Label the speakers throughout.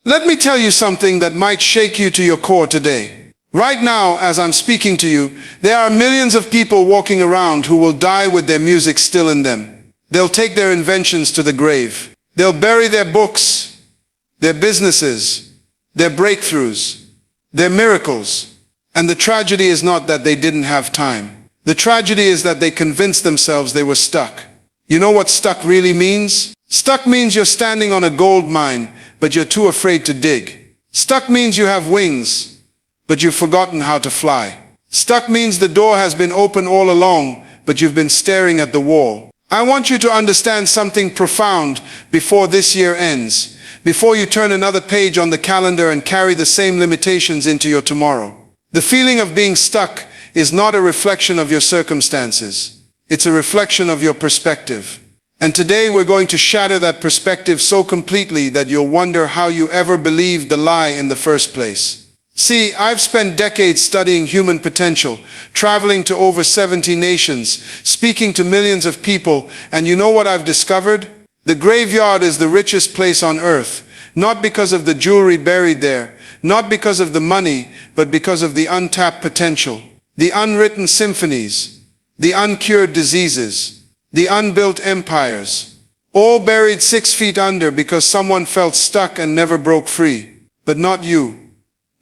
Speaker 1: Let me tell you something that might shake you to your core today. Right now, as I'm speaking to you, there are millions of people walking around who will die with their music still in them. They'll take their inventions to the grave. They'll bury their books, their businesses, their breakthroughs, their miracles. And the tragedy is not that they didn't have time. The tragedy is that they convinced themselves they were stuck. You know what stuck really means? Stuck means you're standing on a gold mine, but you're too afraid to dig. Stuck means you have wings, but you've forgotten how to fly. Stuck means the door has been open all along, but you've been staring at the wall. I want you to understand something profound before this year ends, before you turn another page on the calendar and carry the same limitations into your tomorrow. The feeling of being stuck is not a reflection of your circumstances. It's a reflection of your perspective. And today we're going to shatter that perspective so completely that you'll wonder how you ever believed the lie in the first place. See, I've spent decades studying human potential, traveling to over 70 nations, speaking to millions of people, and you know what I've discovered? The graveyard is the richest place on earth, not because of the jewelry buried there, not because of the money, but because of the untapped potential, the unwritten symphonies, the uncured diseases, the unbuilt empires, all buried 6 feet under because someone felt stuck and never broke free. But not you.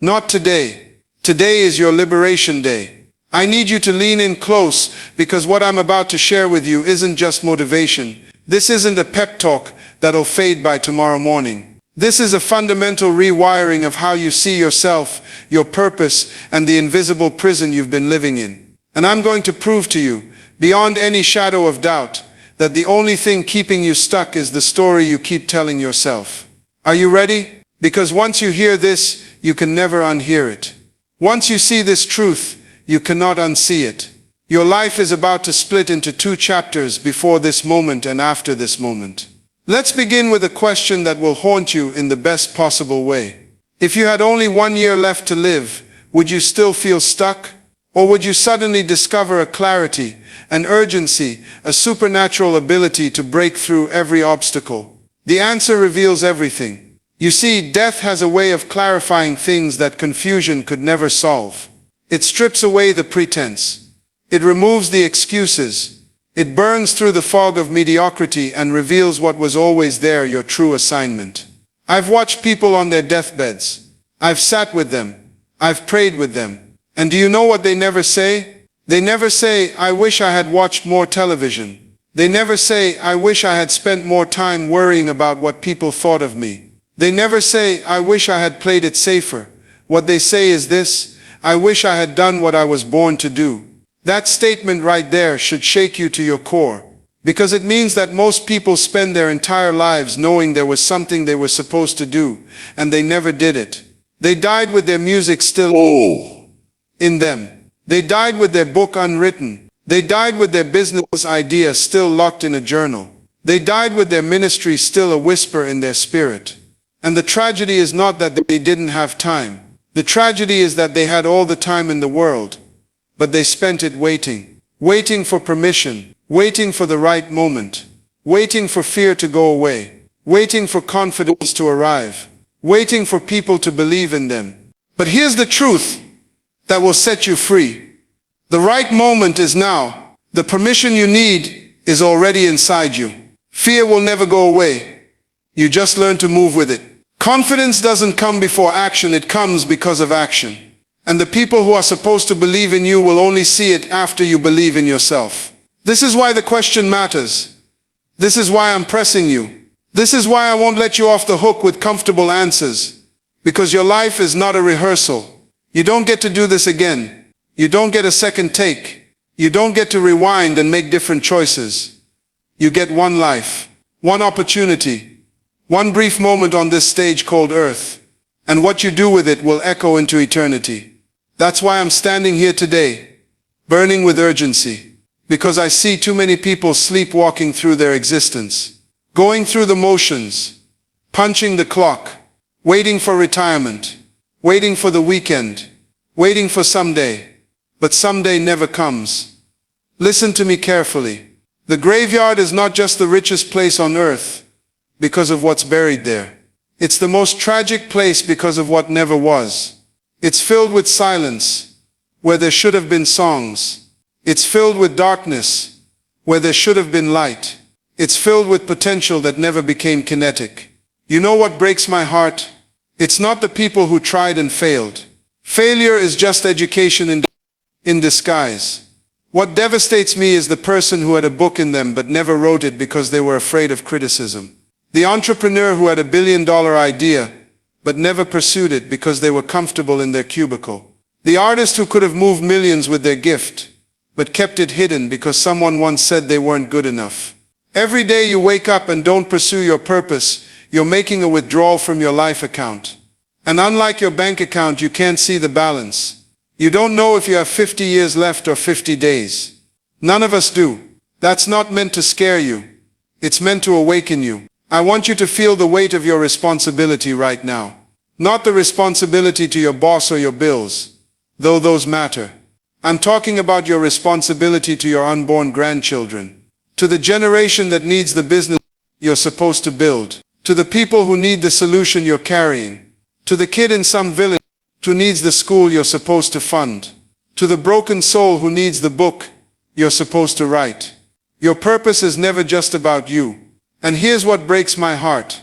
Speaker 1: Not today. Today is your liberation day. I need you to lean in close because what I'm about to share with you isn't just motivation. This isn't a pep talk that'll fade by tomorrow morning. This is a fundamental rewiring of how you see yourself, your purpose, and the invisible prison you've been living in. And I'm going to prove to you, beyond any shadow of doubt, that the only thing keeping you stuck is the story you keep telling yourself. Are you ready? Because once you hear this, you can never unhear it. Once you see this truth, you cannot unsee it. Your life is about to split into 2 chapters before this moment and after this moment. Let's begin with a question that will haunt you in the best possible way. If you had only 1 year left to live, would you still feel stuck? Or would you suddenly discover a clarity, an urgency, a supernatural ability to break through every obstacle? The answer reveals everything. You see, death has a way of clarifying things that confusion could never solve. It strips away the pretense. It removes the excuses. It burns through the fog of mediocrity and reveals what was always there, your true assignment. I've watched people on their deathbeds. I've sat with them. I've prayed with them. And do you know what they never say? They never say, I wish I had watched more television. They never say, I wish I had spent more time worrying about what people thought of me. They never say, I wish I had played it safer. What they say is this, I wish I had done what I was born to do. That statement right there should shake you to your core, because it means that most people spend their entire lives knowing there was something they were supposed to do, and they never did it. They died with their music still in them. They died with their book unwritten. They died with their business idea still locked in a journal. They died with their ministry still a whisper in their spirit. And the tragedy is not that they didn't have time. The tragedy is that they had all the time in the world, but they spent it waiting. Waiting for permission. Waiting for the right moment. Waiting for fear to go away. Waiting for confidence to arrive. Waiting for people to believe in them. But here's the truth that will set you free. The right moment is now. The permission you need is already inside you. Fear will never go away. You just learn to move with it. Confidence doesn't come before action, it comes because of action. And the people who are supposed to believe in you will only see it after you believe in yourself. This is why the question matters. This is why I'm pressing you. This is why I won't let you off the hook with comfortable answers. Because your life is not a rehearsal. You don't get to do this again. You don't get a second take. You don't get to rewind and make different choices. You get one life, one opportunity, one brief moment on this stage called Earth. And what you do with it will echo into eternity. That's why I'm standing here today, burning with urgency. Because I see too many people sleepwalking through their existence. Going through the motions, punching the clock, waiting for retirement, waiting for the weekend, waiting for someday. But someday never comes. Listen to me carefully. The graveyard is not just the richest place on earth because of what's buried there. It's the most tragic place because of what never was. It's filled with silence, where there should have been songs. It's filled with darkness, where there should have been light. It's filled with potential that never became kinetic. You know what breaks my heart? It's not the people who tried and failed. Failure is just education in disguise. What devastates me is the person who had a book in them but never wrote it because they were afraid of criticism. The entrepreneur who had a billion-dollar idea but never pursued it because they were comfortable in their cubicle. The artist who could have moved millions with their gift but kept it hidden because someone once said they weren't good enough. Every day you wake up and don't pursue your purpose, you're making a withdrawal from your life account. And unlike your bank account, you can't see the balance. You don't know if you have 50 years left or 50 days. None of us do. That's not meant to scare you. It's meant to awaken you. I want you to feel the weight of your responsibility right now. Not the responsibility to your boss or your bills, though those matter. I'm talking about your responsibility to your unborn grandchildren. To the generation that needs the business you're supposed to build. To the people who need the solution you're carrying. To the kid in some village who needs the school you're supposed to fund. To the broken soul who needs the book you're supposed to write. Your purpose is never just about you. And here's what breaks my heart.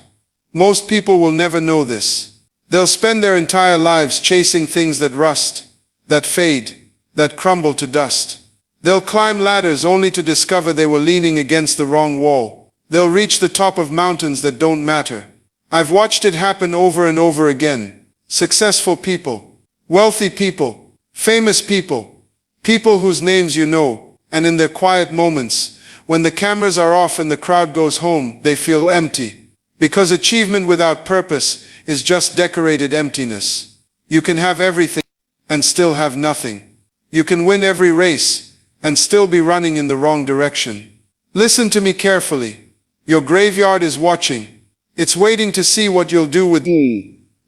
Speaker 1: Most people will never know this. They'll spend their entire lives chasing things that rust, that fade, that crumble to dust. They'll climb ladders only to discover they were leaning against the wrong wall. They'll reach the top of mountains that don't matter. I've watched it happen over and over again. Successful people, wealthy people, famous people, people whose names you know, and in their quiet moments, when the cameras are off and the crowd goes home, they feel empty. Because achievement without purpose is just decorated emptiness. You can have everything and still have nothing. You can win every race and still be running in the wrong direction. Listen to me carefully. Your graveyard is watching. It's waiting to see what you'll do with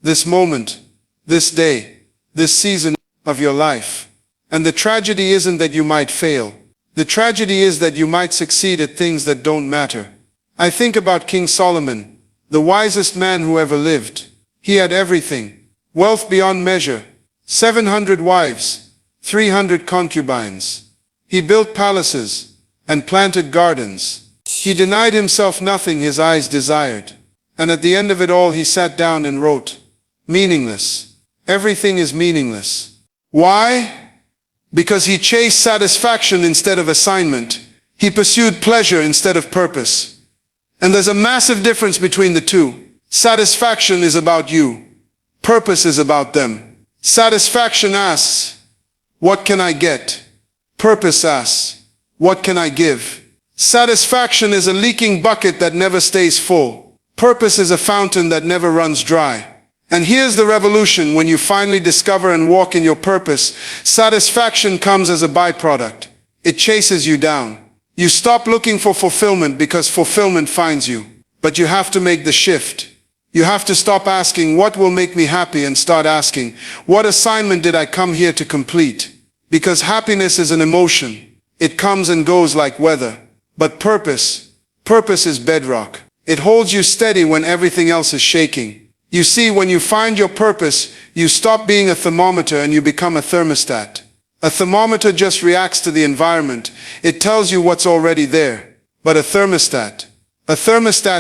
Speaker 1: this moment, this day, this season of your life. And the tragedy isn't that you might fail. The tragedy is that you might succeed at things that don't matter. I think about King Solomon, the wisest man who ever lived. He had everything. Wealth beyond measure. 700 wives. 300 concubines. He built palaces and planted gardens. He denied himself nothing his eyes desired. And at the end of it all he sat down and wrote, meaningless. Everything is meaningless. Why? Because he chased satisfaction instead of assignment. He pursued pleasure instead of purpose. And there's a massive difference between the two. Satisfaction is about you. Purpose is about them. Satisfaction asks, what can I get? Purpose asks, what can I give? Satisfaction is a leaking bucket that never stays full. Purpose is a fountain that never runs dry. And here's the revolution: when you finally discover and walk in your purpose, satisfaction comes as a byproduct. It chases you down. You stop looking for fulfillment because fulfillment finds you. But you have to make the shift. You have to stop asking, what will make me happy, and start asking, what assignment did I come here to complete? Because happiness is an emotion. It comes and goes like weather. But purpose is bedrock. It holds you steady when everything else is shaking. You see, when you find your purpose, you stop being a thermometer and you become a thermostat. A thermometer just reacts to the environment. It tells you what's already there. But a thermostat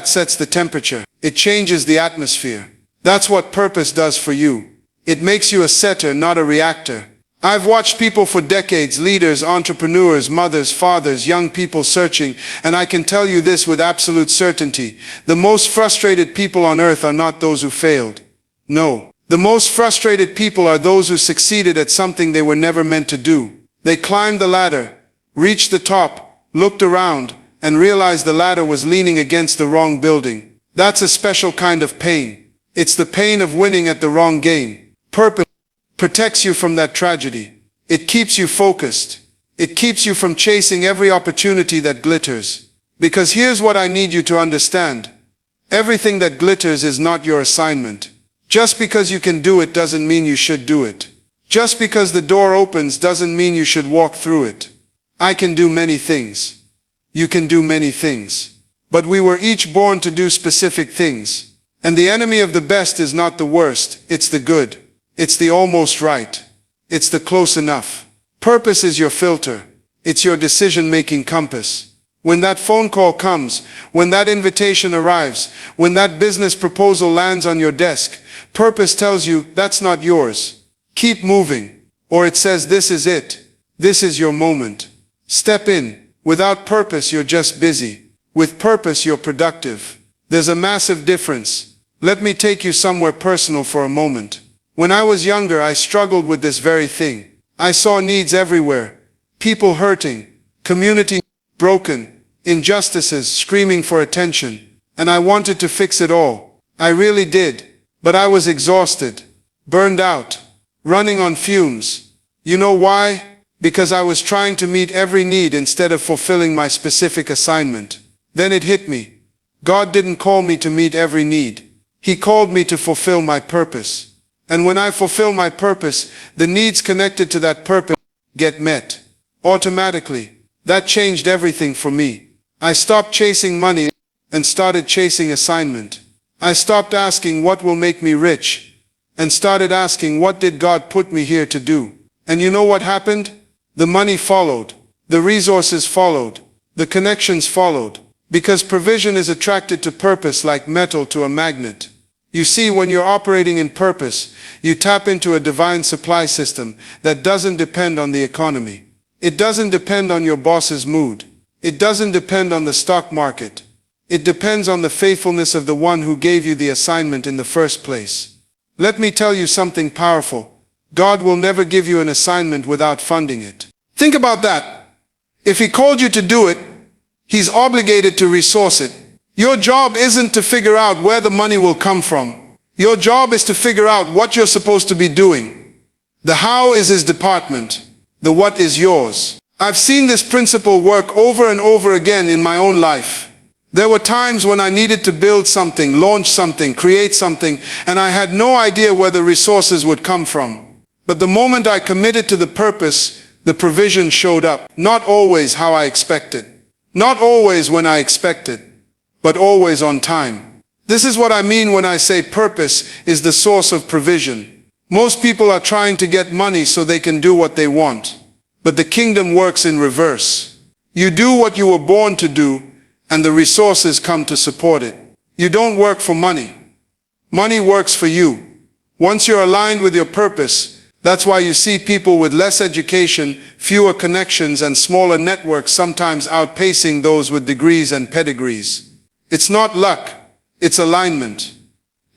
Speaker 1: sets the temperature. It changes the atmosphere. That's what purpose does for you. It makes you a setter, not a reactor. I've watched people for decades, leaders, entrepreneurs, mothers, fathers, young people searching, and I can tell you this with absolute certainty. The most frustrated people on earth are not those who failed. No. The most frustrated people are those who succeeded at something they were never meant to do. They climbed the ladder, reached the top, looked around, and realized the ladder was leaning against the wrong building. That's a special kind of pain. It's the pain of winning at the wrong game. Purpose protects you from that tragedy. It keeps you focused. It keeps you from chasing every opportunity that glitters. Because here's what I need you to understand. Everything that glitters is not your assignment. Just because you can do it doesn't mean you should do it. Just because the door opens doesn't mean you should walk through it. I can do many things. You can do many things. But we were each born to do specific things. And the enemy of the best is not the worst, it's the good. It's the almost right. It's the close enough. Purpose is your filter. It's your decision-making compass. When that phone call comes, when that invitation arrives, when that business proposal lands on your desk, purpose tells you that's not yours. Keep moving. Or it says this is it. This is your moment. Step in. Without purpose, you're just busy. With purpose, you're productive. There's a massive difference. Let me take you somewhere personal for a moment. When I was younger, I struggled with this very thing. I saw needs everywhere. People hurting, community broken, injustices screaming for attention. And I wanted to fix it all. I really did. But I was exhausted, burned out, running on fumes. You know why? Because I was trying to meet every need instead of fulfilling my specific assignment. Then it hit me. God didn't call me to meet every need. He called me to fulfill my purpose. And when I fulfill my purpose, the needs connected to that purpose get met. Automatically. That changed everything for me. I stopped chasing money and started chasing assignment. I stopped asking what will make me rich and started asking what did God put me here to do. And you know what happened? The money followed. The resources followed. The connections followed. Because provision is attracted to purpose like metal to a magnet. You see, when you're operating in purpose, you tap into a divine supply system that doesn't depend on the economy. It doesn't depend on your boss's mood. It doesn't depend on the stock market. It depends on the faithfulness of the one who gave you the assignment in the first place. Let me tell you something powerful. God will never give you an assignment without funding it. Think about that. If He called you to do it, He's obligated to resource it. Your job isn't to figure out where the money will come from. Your job is to figure out what you're supposed to be doing. The how is His department. The what is yours. I've seen this principle work over and over again in my own life. There were times when I needed to build something, launch something, create something, and I had no idea where the resources would come from. But the moment I committed to the purpose, the provision showed up. Not always how I expected. Not always when I expected, but always on time. This is what I mean when I say purpose is the source of provision. Most people are trying to get money so they can do what they want. But the kingdom works in reverse. You do what you were born to do, and the resources come to support it. You don't work for money. Money works for you. Once you're aligned with your purpose, that's why you see people with less education, fewer connections, and smaller networks sometimes outpacing those with degrees and pedigrees. It's not luck, it's alignment.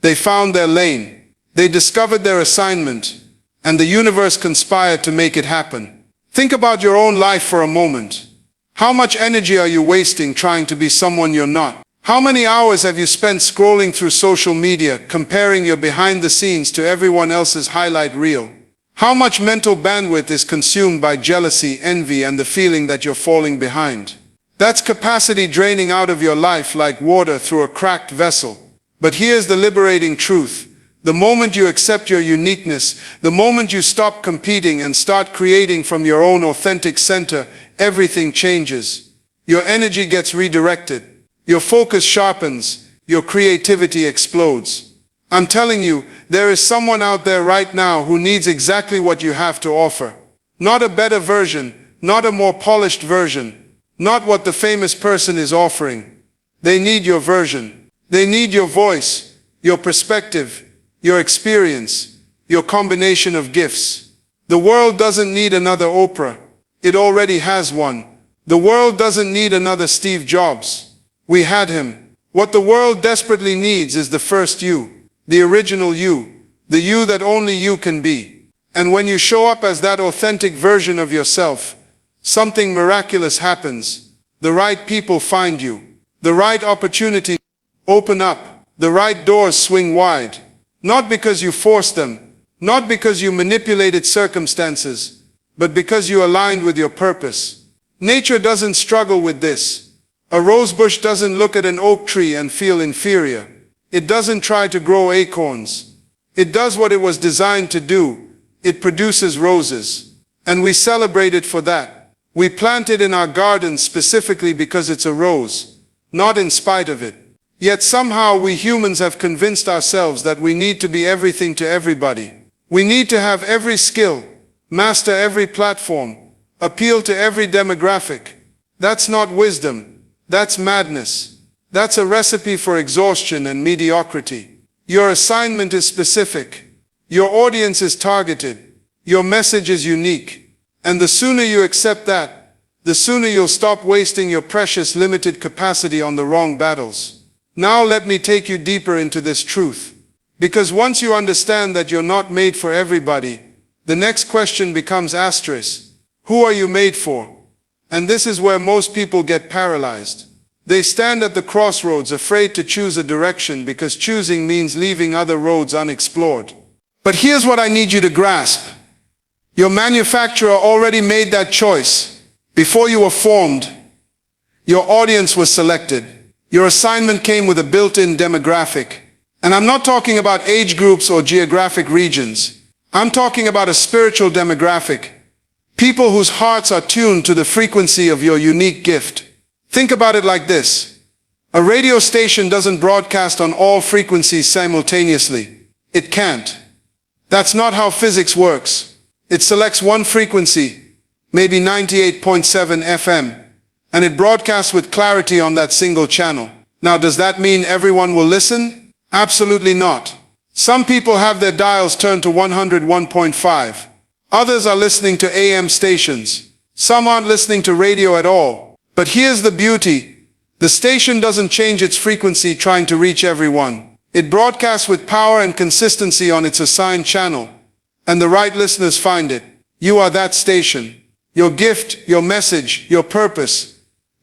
Speaker 1: They found their lane. They discovered their assignment, and the universe conspired to make it happen. Think about your own life for a moment. How much energy are you wasting trying to be someone you're not? How many hours have you spent scrolling through social media, comparing your behind the scenes to everyone else's highlight reel? How much mental bandwidth is consumed by jealousy, envy, and the feeling that you're falling behind? That's capacity draining out of your life like water through a cracked vessel. But here's the liberating truth. The moment you accept your uniqueness, the moment you stop competing and start creating from your own authentic center, everything changes. Your energy gets redirected. Your focus sharpens. Your creativity explodes. I'm telling you, there is someone out there right now who needs exactly what you have to offer. Not a better version, not a more polished version, not what the famous person is offering. They need your version. They need your voice, your perspective, your experience, your combination of gifts. The world doesn't need another Oprah. It already has one. The world doesn't need another Steve Jobs. We had him. What the world desperately needs is the first you. The original you, the you that only you can be. And when you show up as that authentic version of yourself, something miraculous happens. The right people find you. The right opportunities open up. The right doors swing wide. Not because you forced them, not because you manipulated circumstances, but because you aligned with your purpose. Nature doesn't struggle with this. A rosebush doesn't look at an oak tree and feel inferior. It doesn't try to grow acorns. It does what it was designed to do. It produces roses. And we celebrate it for that. We plant it in our gardens specifically because it's a rose, not in spite of it. Yet somehow we humans have convinced ourselves that we need to be everything to everybody. We need to have every skill, master every platform, appeal to every demographic. That's not wisdom. That's madness. That's a recipe for exhaustion and mediocrity. Your assignment is specific. Your audience is targeted. Your message is unique. And the sooner you accept that, the sooner you'll stop wasting your precious limited capacity on the wrong battles. Now let me take you deeper into this truth. Because once you understand that you're not made for everybody, the next question becomes asterisk. Who are you made for? And this is where most people get paralyzed. They stand at the crossroads afraid to choose a direction because choosing means leaving other roads unexplored. But here's what I need you to grasp. Your manufacturer already made that choice. Before you were formed, your audience was selected. Your assignment came with a built-in demographic. And I'm not talking about age groups or geographic regions. I'm talking about a spiritual demographic. People whose hearts are tuned to the frequency of your unique gift. Think about it like this. A radio station doesn't broadcast on all frequencies simultaneously. It can't. That's not how physics works. It selects one frequency, maybe 98.7 FM, and it broadcasts with clarity on that single channel. Now, does that mean everyone will listen? Absolutely not. Some people have their dials turned to 101.5. Others are listening to AM stations. Some aren't listening to radio at all. But here's the beauty. The station doesn't change its frequency trying to reach everyone. It broadcasts with power and consistency on its assigned channel. And the right listeners find it. You are that station. Your gift, your message, your purpose.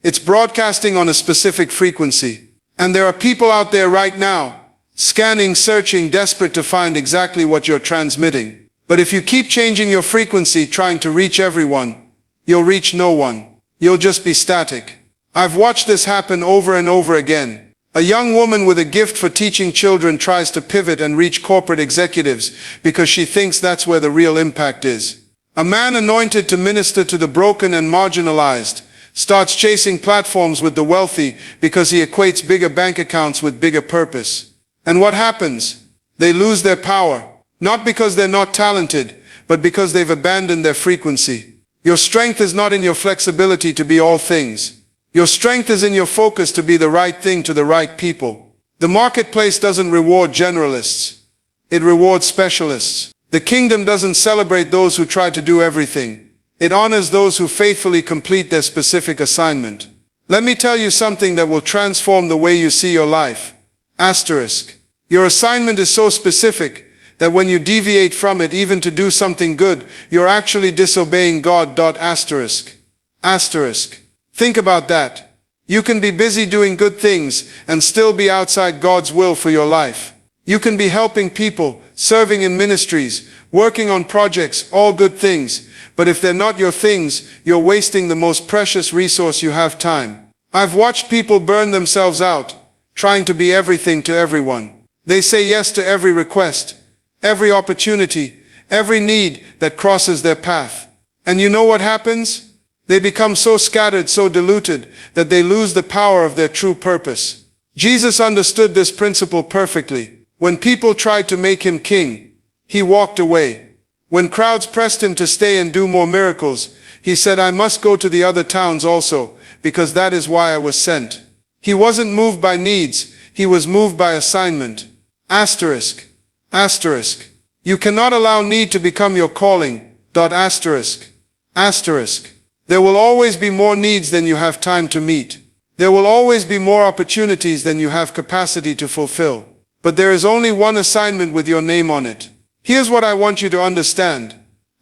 Speaker 1: It's broadcasting on a specific frequency. And there are people out there right now, scanning, searching, desperate to find exactly what you're transmitting. But if you keep changing your frequency, trying to reach everyone, you'll reach no one. You'll just be static. I've watched this happen over and over again. A young woman with a gift for teaching children tries to pivot and reach corporate executives because she thinks that's where the real impact is. A man anointed to minister to the broken and marginalized starts chasing platforms with the wealthy because he equates bigger bank accounts with bigger purpose. And what happens? They lose their power. Not because they're not talented, but because they've abandoned their frequency. Your strength is not in your flexibility to be all things. Your strength is in your focus to be the right thing to the right people. The marketplace doesn't reward generalists. It rewards specialists. The kingdom doesn't celebrate those who try to do everything. It honors those who faithfully complete their specific assignment. Let me tell you something that will transform the way you see your life. Asterisk. Your assignment is so specific that when you deviate from it even to do something good, you're actually disobeying God. Asterisk. Asterisk. Think about that. You can be busy doing good things and still be outside God's will for your life. You can be helping people, serving in ministries, working on projects, all good things. But if they're not your things, you're wasting the most precious resource you have, time. I've watched people burn themselves out, trying to be everything to everyone. They say yes to every request, every opportunity, every need that crosses their path. And you know what happens? They become so scattered, so diluted, that they lose the power of their true purpose. Jesus understood this principle perfectly. When people tried to make him king, he walked away. When crowds pressed him to stay and do more miracles, he said, I must go to the other towns also, because that is why I was sent. He wasn't moved by needs, he was moved by assignment. Asterisk. Asterisk. You cannot allow need to become your calling. Asterisk. Asterisk. There will always be more needs than you have time to meet. There will always be more opportunities than you have capacity to fulfill. But there is only one assignment with your name on it. Here's what I want you to understand.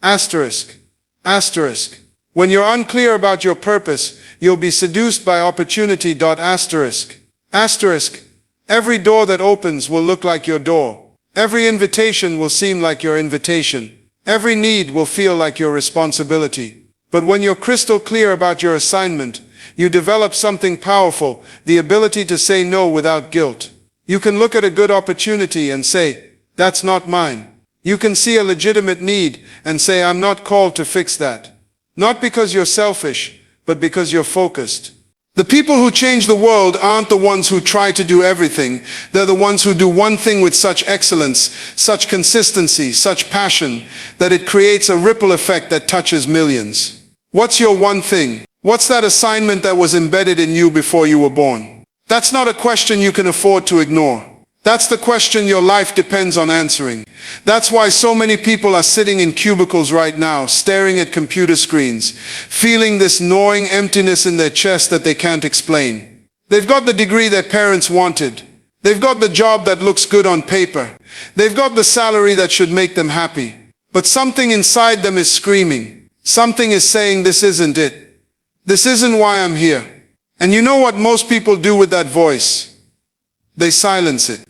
Speaker 1: Asterisk. Asterisk. When you're unclear about your purpose, you'll be seduced by opportunity. Asterisk. Asterisk. Every door that opens will look like your door. Every invitation will seem like your invitation. Every need will feel like your responsibility. But when you're crystal clear about your assignment, you develop something powerful, the ability to say no without guilt. You can look at a good opportunity and say, that's not mine. You can see a legitimate need and say, I'm not called to fix that. Not because you're selfish, but because you're focused. The people who change the world aren't the ones who try to do everything. They're the ones who do one thing with such excellence, such consistency, such passion, that it creates a ripple effect that touches millions. What's your one thing? What's that assignment that was embedded in you before you were born? That's not a question you can afford to ignore. That's the question your life depends on answering. That's why so many people are sitting in cubicles right now, staring at computer screens, feeling this gnawing emptiness in their chest that they can't explain. They've got the degree their parents wanted. They've got the job that looks good on paper. They've got the salary that should make them happy. But something inside them is screaming. Something is saying, this isn't it. This isn't why I'm here. And you know what most people do with that voice? They silence it.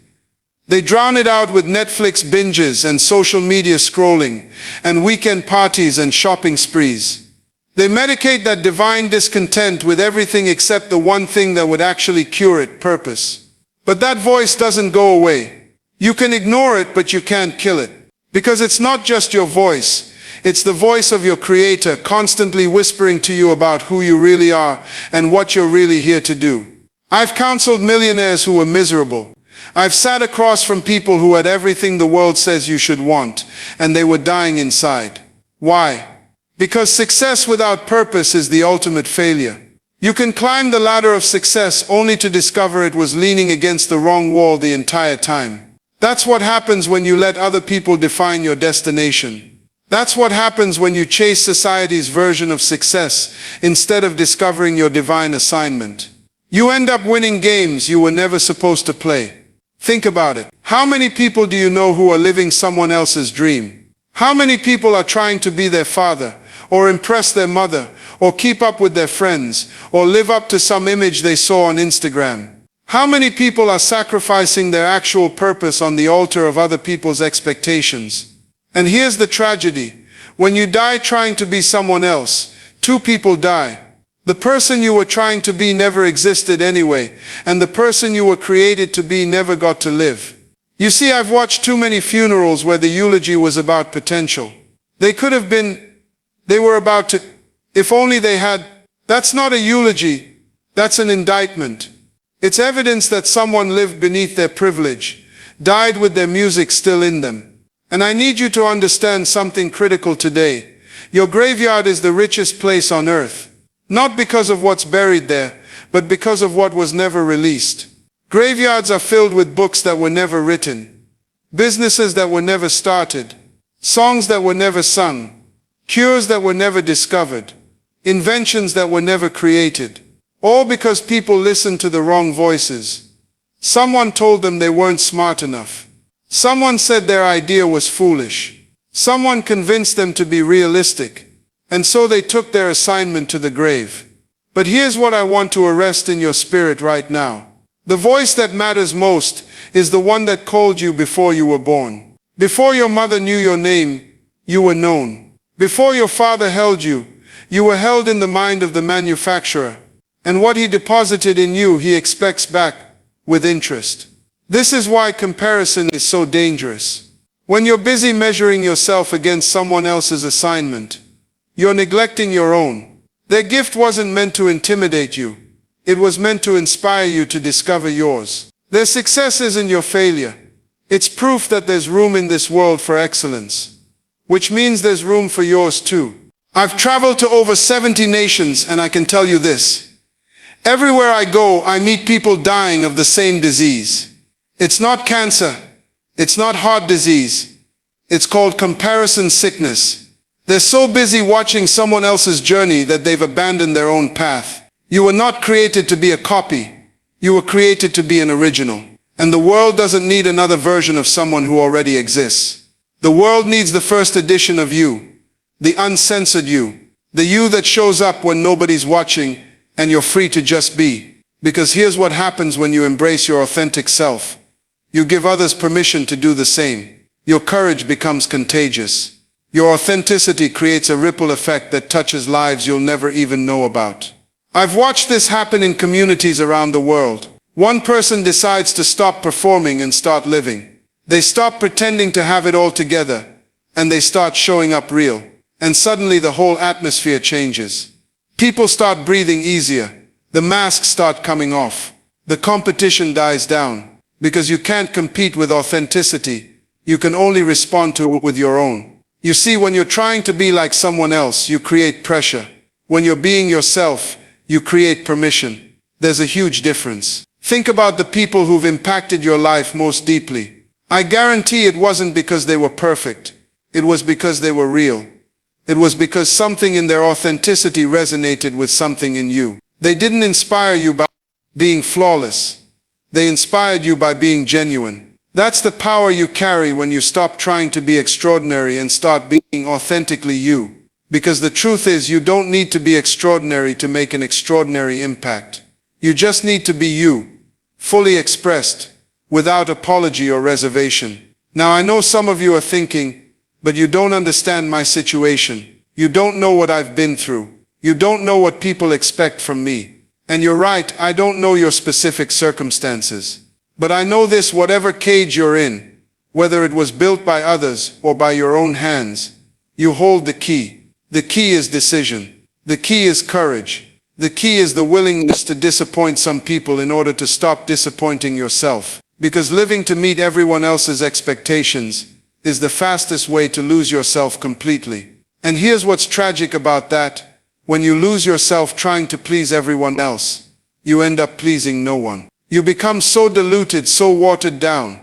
Speaker 1: They drown it out with Netflix binges and social media scrolling and weekend parties and shopping sprees. They medicate that divine discontent with everything except the one thing that would actually cure it: purpose. But that voice doesn't go away. You can ignore it, but you can't kill it. Because it's not just your voice. It's the voice of your Creator constantly whispering to you about who you really are and what you're really here to do. I've counseled millionaires who were miserable. I've sat across from people who had everything the world says you should want, and they were dying inside. Why? Because success without purpose is the ultimate failure. You can climb the ladder of success only to discover it was leaning against the wrong wall the entire time. That's what happens when you let other people define your destination. That's what happens when you chase society's version of success instead of discovering your divine assignment. You end up winning games you were never supposed to play. Think about it. How many people do you know who are living someone else's dream? How many people are trying to be their father, or impress their mother, or keep up with their friends, or live up to some image they saw on Instagram? How many people are sacrificing their actual purpose on the altar of other people's expectations? And here's the tragedy. When you die trying to be someone else, two people die. The person you were trying to be never existed anyway, and the person you were created to be never got to live. You see, I've watched too many funerals where the eulogy was about potential. They were about to, if only they had. That's not a eulogy, that's an indictment. It's evidence that someone lived beneath their privilege, died with their music still in them. And I need you to understand something critical today. Your graveyard is the richest place on earth. Not because of what's buried there, but because of what was never released. Graveyards are filled with books that were never written, businesses that were never started, songs that were never sung, cures that were never discovered, inventions that were never created. All because people listened to the wrong voices. Someone told them they weren't smart enough. Someone said their idea was foolish. Someone convinced them to be realistic. And so they took their assignment to the grave. But here's what I want to arrest in your spirit right now. The voice that matters most is the one that called you before you were born. Before your mother knew your name, you were known. Before your father held you, you were held in the mind of the manufacturer. And what he deposited in you, he expects back with interest. This is why comparison is so dangerous. When you're busy measuring yourself against someone else's assignment, you're neglecting your own. Their gift wasn't meant to intimidate you. It was meant to inspire you to discover yours. Their success isn't your failure. It's proof that there's room in this world for excellence, which means there's room for yours too. I've traveled to over 70 nations, and I can tell you this. Everywhere I go, I meet people dying of the same disease. It's not cancer. It's not heart disease. It's called comparison sickness. They're so busy watching someone else's journey that they've abandoned their own path. You were not created to be a copy. You were created to be an original. And the world doesn't need another version of someone who already exists. The world needs the first edition of you, the uncensored you, the you that shows up when nobody's watching and you're free to just be. Because here's what happens when you embrace your authentic self. You give others permission to do the same. Your courage becomes contagious. Your authenticity creates a ripple effect that touches lives you'll never even know about. I've watched this happen in communities around the world. One person decides to stop performing and start living. They stop pretending to have it all together, and they start showing up real. And suddenly the whole atmosphere changes. People start breathing easier. The masks start coming off. The competition dies down. Because you can't compete with authenticity. You can only respond to it with your own. You see, when you're trying to be like someone else, you create pressure. When you're being yourself, you create permission. There's a huge difference. Think about the people who've impacted your life most deeply. I guarantee it wasn't because they were perfect. It was because they were real. It was because something in their authenticity resonated with something in you. They didn't inspire you by being flawless. They inspired you by being genuine. That's the power you carry when you stop trying to be extraordinary and start being authentically you. Because the truth is, you don't need to be extraordinary to make an extraordinary impact. You just need to be you, fully expressed, without apology or reservation. Now I know some of you are thinking, but you don't understand my situation. You don't know what I've been through. You don't know what people expect from me. And you're right, I don't know your specific circumstances. But I know this: whatever cage you're in, whether it was built by others or by your own hands, you hold the key. The key is decision. The key is courage. The key is the willingness to disappoint some people in order to stop disappointing yourself. Because living to meet everyone else's expectations is the fastest way to lose yourself completely. And here's what's tragic about that. When you lose yourself trying to please everyone else, you end up pleasing no one. You become so diluted, so watered down,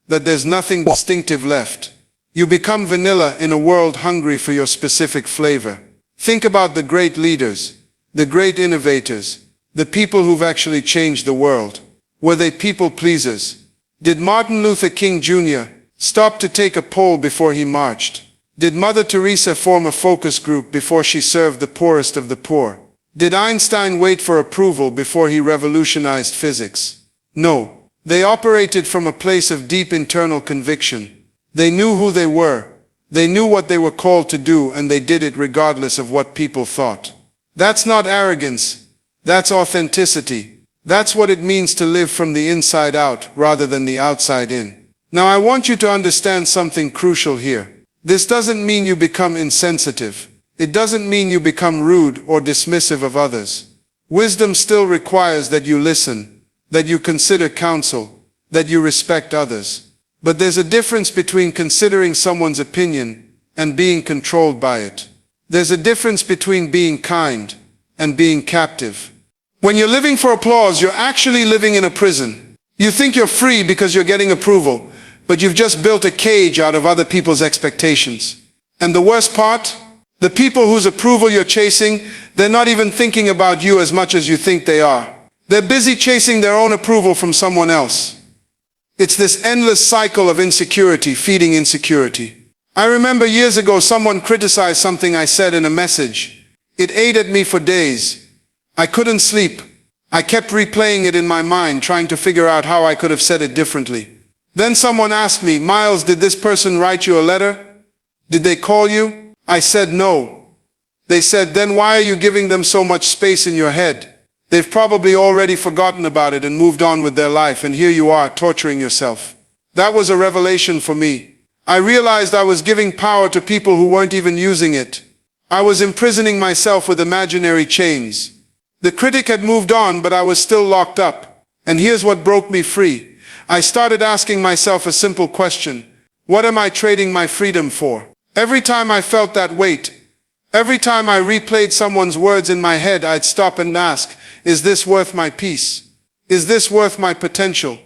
Speaker 1: that there's nothing distinctive left. You become vanilla in a world hungry for your specific flavor. Think about the great leaders, the great innovators, the people who've actually changed the world. Were they people pleasers? Did Martin Luther King Jr. stop to take a poll before he marched? Did Mother Teresa form a focus group before she served the poorest of the poor? Did Einstein wait for approval before he revolutionized physics? No. They operated from a place of deep internal conviction. They knew who they were. They knew what they were called to do, and they did it regardless of what people thought. That's not arrogance. That's authenticity. That's what it means to live from the inside out rather than the outside in. Now I want you to understand something crucial here. This doesn't mean you become insensitive. It doesn't mean you become rude or dismissive of others. Wisdom still requires that you listen, that you consider counsel, that you respect others. But there's a difference between considering someone's opinion and being controlled by it. There's a difference between being kind and being captive. When you're living for applause, you're actually living in a prison. You think you're free because you're getting approval, but you've just built a cage out of other people's expectations. And the worst part? The people whose approval you're chasing, they're not even thinking about you as much as you think they are. They're busy chasing their own approval from someone else. It's this endless cycle of insecurity feeding insecurity. I remember years ago someone criticized something I said in a message. It ate at me for days. I couldn't sleep. I kept replaying it in my mind, trying to figure out how I could have said it differently. Then someone asked me, "Myles, did this person write you a letter? Did they call you?" I said no. They said, "Then why are you giving them so much space in your head? They've probably already forgotten about it and moved on with their life, and here you are torturing yourself." That was a revelation for me. I realized I was giving power to people who weren't even using it. I was imprisoning myself with imaginary chains. The critic had moved on, but I was still locked up. And here's what broke me free. I started asking myself a simple question. What am I trading my freedom for? Every time I felt that weight, every time I replayed someone's words in my head, I'd stop and ask, is this worth my peace? Is this worth my potential?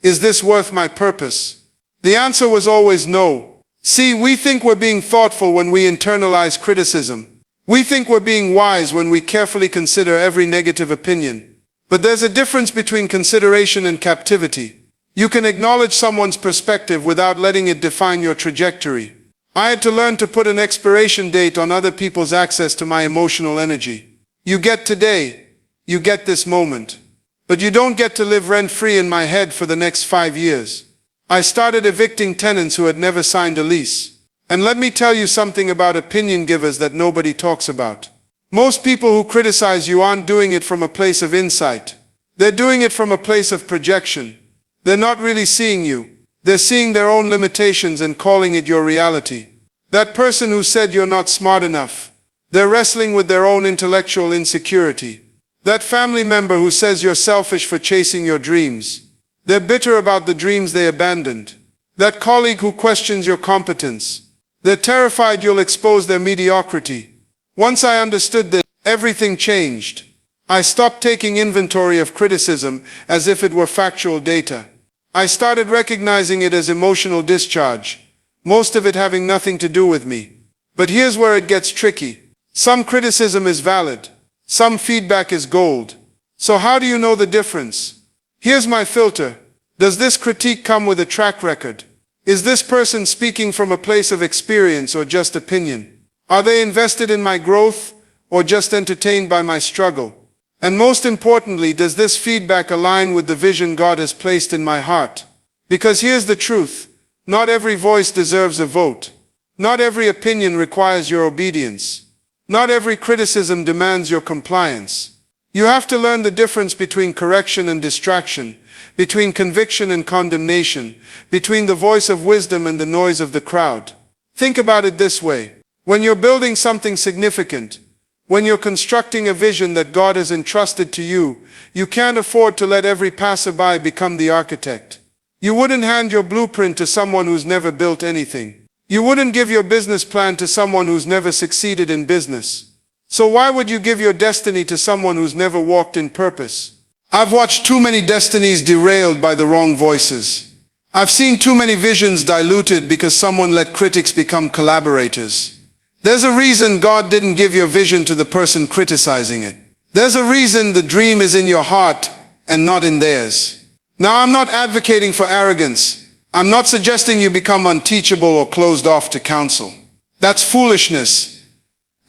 Speaker 1: Is this worth my purpose? The answer was always no. See, we think we're being thoughtful when we internalize criticism. We think we're being wise when we carefully consider every negative opinion. But there's a difference between consideration and captivity. You can acknowledge someone's perspective without letting it define your trajectory. I had to learn to put an expiration date on other people's access to my emotional energy. You get today, you get this moment, but you don't get to live rent-free in my head for the next 5 years. I started evicting tenants who had never signed a lease. And let me tell you something about opinion givers that nobody talks about. Most people who criticize you aren't doing it from a place of insight. They're doing it from a place of projection. They're not really seeing you. They're seeing their own limitations and calling it your reality. That person who said you're not smart enough, they're wrestling with their own intellectual insecurity. That family member who says you're selfish for chasing your dreams. They're bitter about the dreams they abandoned. That colleague who questions your competence. They're terrified you'll expose their mediocrity. Once I understood this, everything changed. I stopped taking inventory of criticism as if it were factual data. I started recognizing it as emotional discharge, most of it having nothing to do with me. But here's where it gets tricky. Some criticism is valid. Some feedback is gold. So how do you know the difference? Here's my filter. Does this critique come with a track record? Is this person speaking from a place of experience or just opinion? Are they invested in my growth or just entertained by my struggle? And most importantly, does this feedback align with the vision God has placed in my heart? Because here's the truth. Not every voice deserves a vote. Not every opinion requires your obedience. Not every criticism demands your compliance. You have to learn the difference between correction and distraction, between conviction and condemnation, between the voice of wisdom and the noise of the crowd. Think about it this way. When you're building something significant, when you're constructing a vision that God has entrusted to you, you can't afford to let every passerby become the architect. You wouldn't hand your blueprint to someone who's never built anything. You wouldn't give your business plan to someone who's never succeeded in business. So why would you give your destiny to someone who's never walked in purpose? I've watched too many destinies derailed by the wrong voices. I've seen too many visions diluted because someone let critics become collaborators. There's a reason God didn't give your vision to the person criticizing it. There's a reason the dream is in your heart and not in theirs. Now, I'm not advocating for arrogance. I'm not suggesting you become unteachable or closed off to counsel. That's foolishness.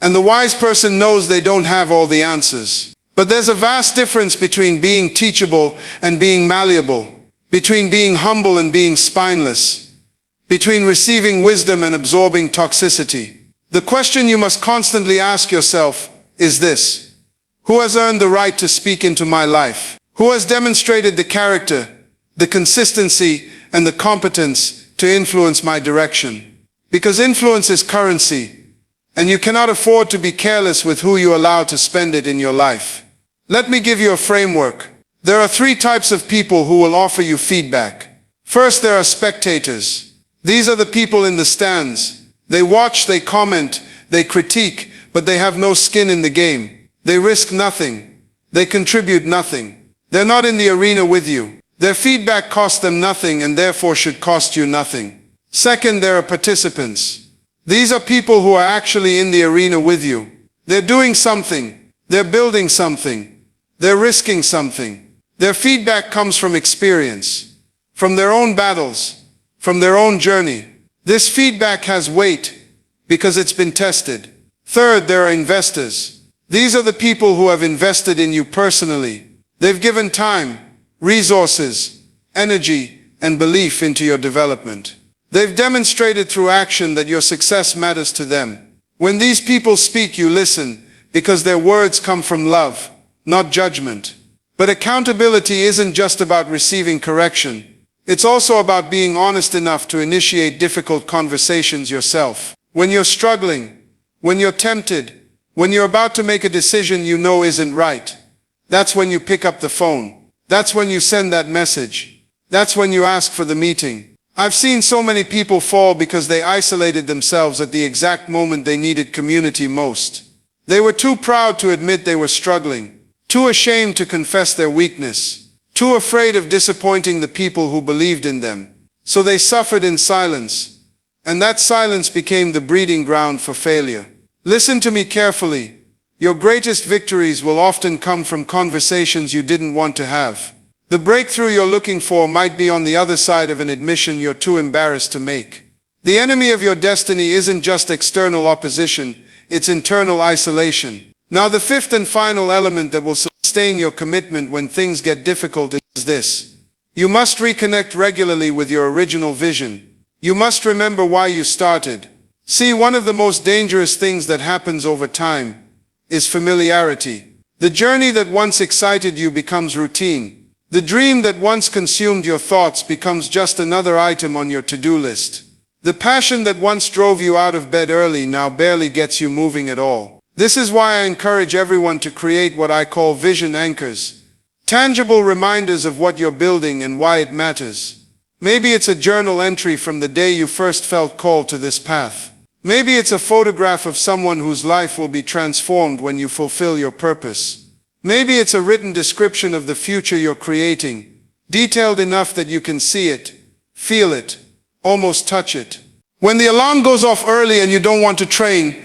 Speaker 1: And the wise person knows they don't have all the answers. But there's a vast difference between being teachable and being malleable, between being humble and being spineless, between receiving wisdom and absorbing toxicity. The question you must constantly ask yourself is this: who has earned the right to speak into my life? Who has demonstrated the character, the consistency, and the competence to influence my direction? Because influence is currency, and you cannot afford to be careless with who you allow to spend it in your life. Let me give you a framework. There are 3 types of people who will offer you feedback. First, there are spectators. These are the people in the stands. They watch, they comment, they critique, but they have no skin in the game. They risk nothing. They contribute nothing. They're not in the arena with you. Their feedback costs them nothing and therefore should cost you nothing. Second, there are participants. These are people who are actually in the arena with you. They're doing something. They're building something. They're risking something. Their feedback comes from experience, from their own battles, from their own journey. This feedback has weight because it's been tested. Third, there are investors. These are the people who have invested in you personally. They've given time, resources, energy, and belief into your development. They've demonstrated through action that your success matters to them. When these people speak, you listen because their words come from love, not judgment. But accountability isn't just about receiving correction. It's also about being honest enough to initiate difficult conversations yourself. When you're struggling, when you're tempted, when you're about to make a decision you know isn't right, that's when you pick up the phone. That's when you send that message. That's when you ask for the meeting. I've seen so many people fall because they isolated themselves at the exact moment they needed community most. They were too proud to admit they were struggling, too ashamed to confess their weakness, too afraid of disappointing the people who believed in them. So they suffered in silence, and that silence became the breeding ground for failure. Listen to me carefully. Your greatest victories will often come from conversations you didn't want to have. The breakthrough you're looking for might be on the other side of an admission you're too embarrassed to make. The enemy of your destiny isn't just external opposition, it's internal isolation. Now, the 5th and final element that will sustain your commitment when things get difficult is this. You must reconnect regularly with your original vision. You must remember why you started. See, one of the most dangerous things that happens over time is familiarity. The journey that once excited you becomes routine. The dream that once consumed your thoughts becomes just another item on your to-do list. The passion that once drove you out of bed early now barely gets you moving at all. This is why I encourage everyone to create what I call vision anchors. Tangible reminders of what you're building and why it matters. Maybe it's a journal entry from the day you first felt called to this path. Maybe it's a photograph of someone whose life will be transformed when you fulfill your purpose. Maybe it's a written description of the future you're creating, detailed enough that you can see it, feel it, almost touch it. When the alarm goes off early and you don't want to train,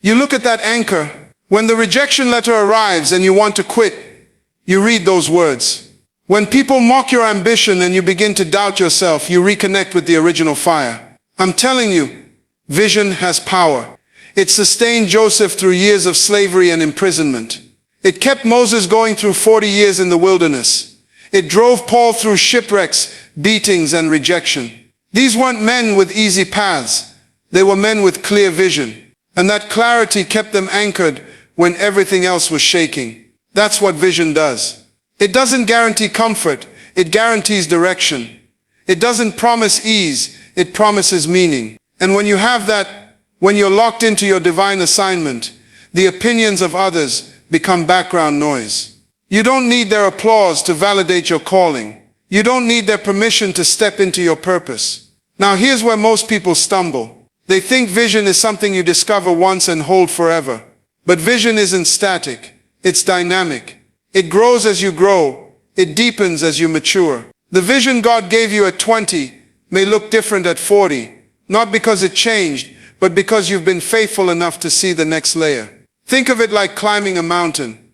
Speaker 1: you look at that anchor. When the rejection letter arrives and you want to quit, you read those words. When people mock your ambition and you begin to doubt yourself, you reconnect with the original fire. I'm telling you, vision has power. It sustained Joseph through years of slavery and imprisonment. It kept Moses going through 40 years in the wilderness. It drove Paul through shipwrecks, beatings, and rejection. These weren't men with easy paths. They were men with clear vision. And that clarity kept them anchored when everything else was shaking. That's what vision does. It doesn't guarantee comfort, it guarantees direction. It doesn't promise ease, it promises meaning. And when you have that, when you're locked into your divine assignment, the opinions of others become background noise. You don't need their applause to validate your calling. You don't need their permission to step into your purpose. Now here's where most people stumble. They think vision is something you discover once and hold forever. But vision isn't static. It's dynamic. It grows as you grow. It deepens as you mature. The vision God gave you at 20 may look different at 40, not because it changed, but because you've been faithful enough to see the next layer. Think of it like climbing a mountain.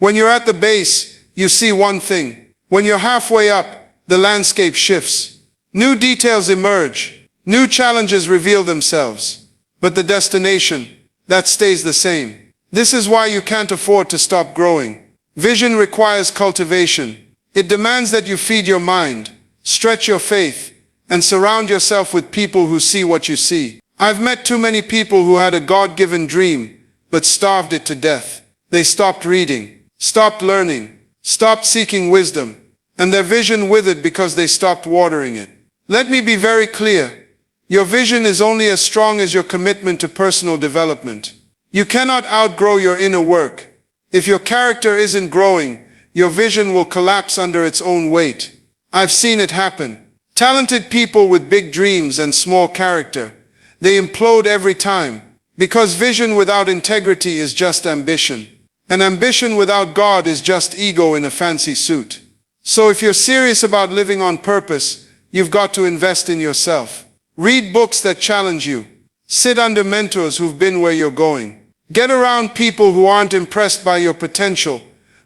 Speaker 1: When you're at the base, you see one thing. When you're halfway up, the landscape shifts. New details emerge. New challenges reveal themselves. But the destination, that stays the same. This is why you can't afford to stop growing. Vision requires cultivation. It demands that you feed your mind, stretch your faith, and surround yourself with people who see what you see. I've met too many people who had a God-given dream, but starved it to death. They stopped reading, stopped learning, stopped seeking wisdom, and their vision withered because they stopped watering it. Let me be very clear. Your vision is only as strong as your commitment to personal development. You cannot outgrow your inner work. If your character isn't growing, your vision will collapse under its own weight. I've seen it happen. Talented people with big dreams and small character, they implode every time. Because vision without integrity is just ambition. And ambition without God is just ego in a fancy suit. So if you're serious about living on purpose, you've got to invest in yourself. Read books that challenge you. Sit under mentors who've been where you're going. Get around people who aren't impressed by your potential,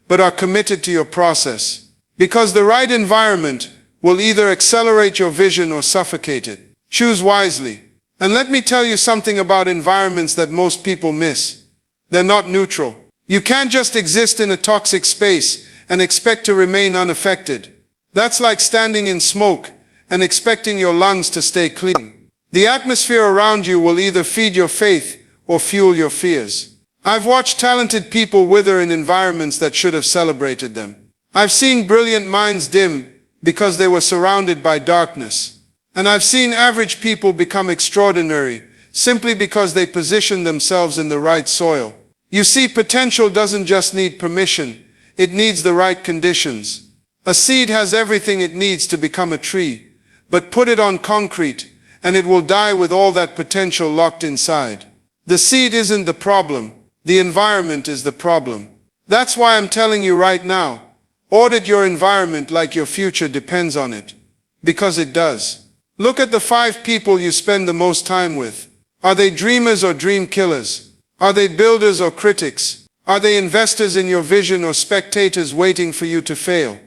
Speaker 1: but are committed to your process. Because the right environment will either accelerate your vision or suffocate it. Choose wisely. And let me tell you something about environments that most people miss. They're not neutral. You can't just exist in a toxic space and expect to remain unaffected. That's like standing in smoke and expecting your lungs to stay clean. The atmosphere around you will either feed your faith or fuel your fears. I've watched talented people wither in environments that should have celebrated them. I've seen brilliant minds dim because they were surrounded by darkness. And I've seen average people become extraordinary simply because they positioned themselves in the right soil. You see, potential doesn't just need permission, it needs the right conditions. A seed has everything it needs to become a tree, but put it on concrete and it will die with all that potential locked inside. The seed isn't the problem, the environment is the problem. That's why I'm telling you right now, audit your environment like your future depends on it. Because it does. Look at the 5 people you spend the most time with. Are they dreamers or dream killers? Are they builders or critics? Are they investors in your vision or spectators waiting for you to fail?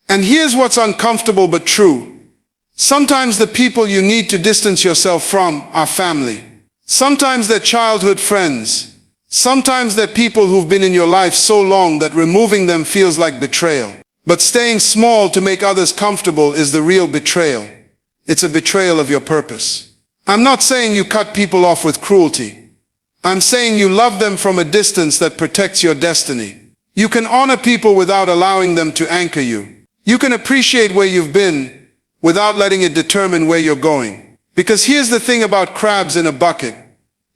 Speaker 1: And here's what's uncomfortable but true. Sometimes the people you need to distance yourself from are family. Sometimes they're childhood friends. Sometimes they're people who've been in your life so long that removing them feels like betrayal. But staying small to make others comfortable is the real betrayal. It's a betrayal of your purpose. I'm not saying you cut people off with cruelty. I'm saying you love them from a distance that protects your destiny. You can honor people without allowing them to anchor you. You can appreciate where you've been without letting it determine where you're going. Because here's the thing about crabs in a bucket.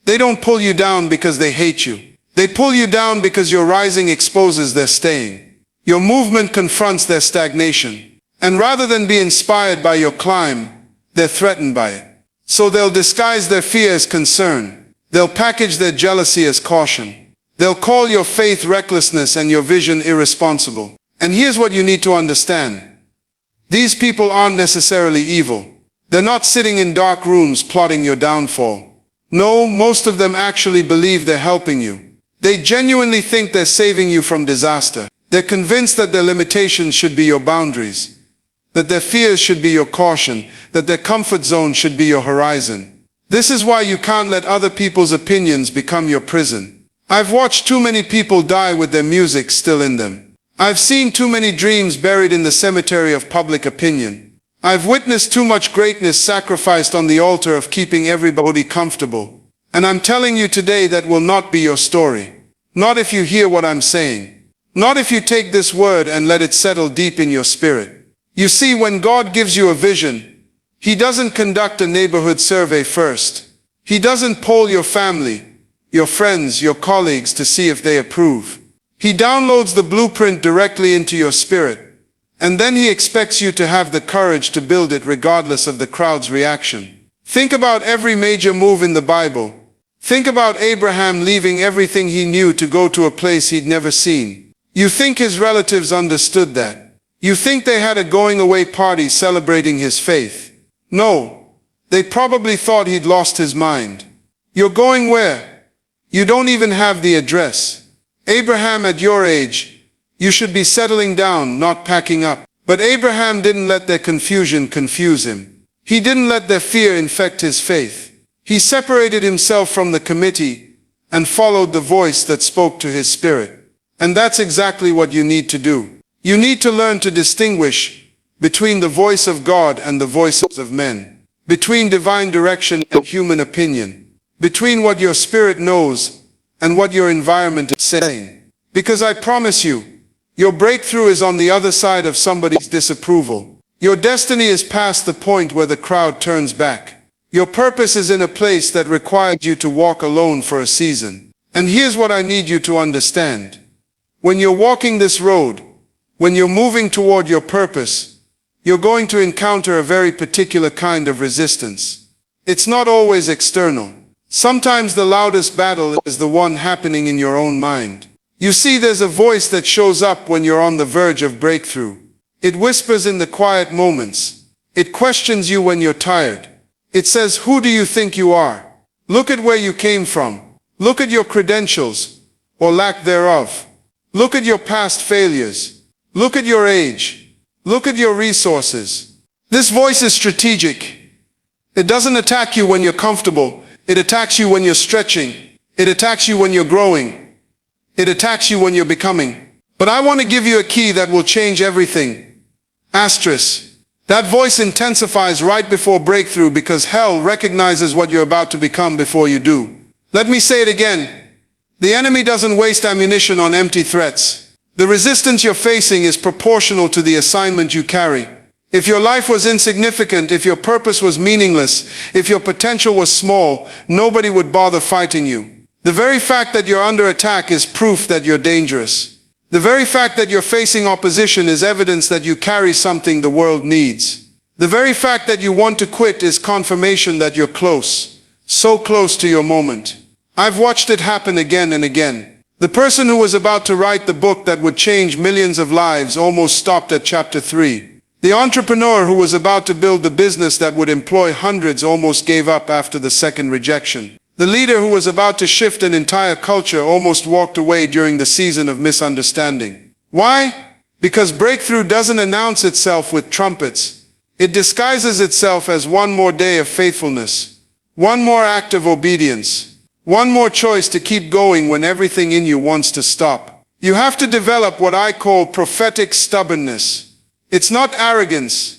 Speaker 1: They don't pull you down because they hate you. They pull you down because your rising exposes their staying. Your movement confronts their stagnation. And rather than be inspired by your climb, they're threatened by it. So they'll disguise their fear as concern. They'll package their jealousy as caution. They'll call your faith recklessness and your vision irresponsible. And here's what you need to understand. These people aren't necessarily evil. They're not sitting in dark rooms plotting your downfall. No, most of them actually believe they're helping you. They genuinely think they're saving you from disaster. They're convinced that their limitations should be your boundaries, that their fears should be your caution, that their comfort zone should be your horizon. This is why you can't let other people's opinions become your prison. I've watched too many people die with their music still in them. I've seen too many dreams buried in the cemetery of public opinion. I've witnessed too much greatness sacrificed on the altar of keeping everybody comfortable. And I'm telling you today that will not be your story. Not if you hear what I'm saying. Not if you take this word and let it settle deep in your spirit. You see, when God gives you a vision, He doesn't conduct a neighborhood survey first. He doesn't poll your family, your friends, your colleagues to see if they approve. He downloads the blueprint directly into your spirit. And then He expects you to have the courage to build it regardless of the crowd's reaction. Think about every major move in the Bible. Think about Abraham leaving everything he knew to go to a place he'd never seen. You think his relatives understood that? You think they had a going-away party celebrating his faith? No, they probably thought he'd lost his mind. You're going where? You don't even have the address. Abraham, at your age, you should be settling down, not packing up. But Abraham didn't let their confusion confuse him. He didn't let their fear infect his faith. He separated himself from the committee and followed the voice that spoke to his spirit. And that's exactly what you need to do. You need to learn to distinguish between the voice of God and the voices of men, between divine direction and human opinion, between what your spirit knows and what your environment is saying. Because I promise you, your breakthrough is on the other side of somebody's disapproval. Your destiny is past the point where the crowd turns back. Your purpose is in a place that required you to walk alone for a season. And here's what I need you to understand. When you're walking this road, when you're moving toward your purpose, you're going to encounter a very particular kind of resistance. It's not always external. Sometimes the loudest battle is the one happening in your own mind. You see, there's a voice that shows up when you're on the verge of breakthrough. It whispers in the quiet moments. It questions you when you're tired. It says, "Who do you think you are? Look at where you came from. Look at your credentials, or lack thereof. Look at your past failures. Look at your age. Look at your resources." This voice is strategic. It doesn't attack you when you're comfortable. It attacks you when you're stretching. It attacks you when you're growing. It attacks you when you're becoming. But I want to give you a key that will change everything. Asterisk. That voice intensifies right before breakthrough because hell recognizes what you're about to become before you do. Let me say it again. The enemy doesn't waste ammunition on empty threats. The resistance you're facing is proportional to the assignment you carry. If your life was insignificant, if your purpose was meaningless, if your potential was small, nobody would bother fighting you. The very fact that you're under attack is proof that you're dangerous. The very fact that you're facing opposition is evidence that you carry something the world needs. The very fact that you want to quit is confirmation that you're close, so close to your moment. I've watched it happen again and again. The person who was about to write the book that would change millions of lives almost stopped at chapter 3. The entrepreneur who was about to build the business that would employ hundreds almost gave up after the second rejection. The leader who was about to shift an entire culture almost walked away during the season of misunderstanding. Why? Because breakthrough doesn't announce itself with trumpets. It disguises itself as one more day of faithfulness, one more act of obedience, one more choice to keep going when everything in you wants to stop. You have to develop what I call prophetic stubbornness. It's not arrogance.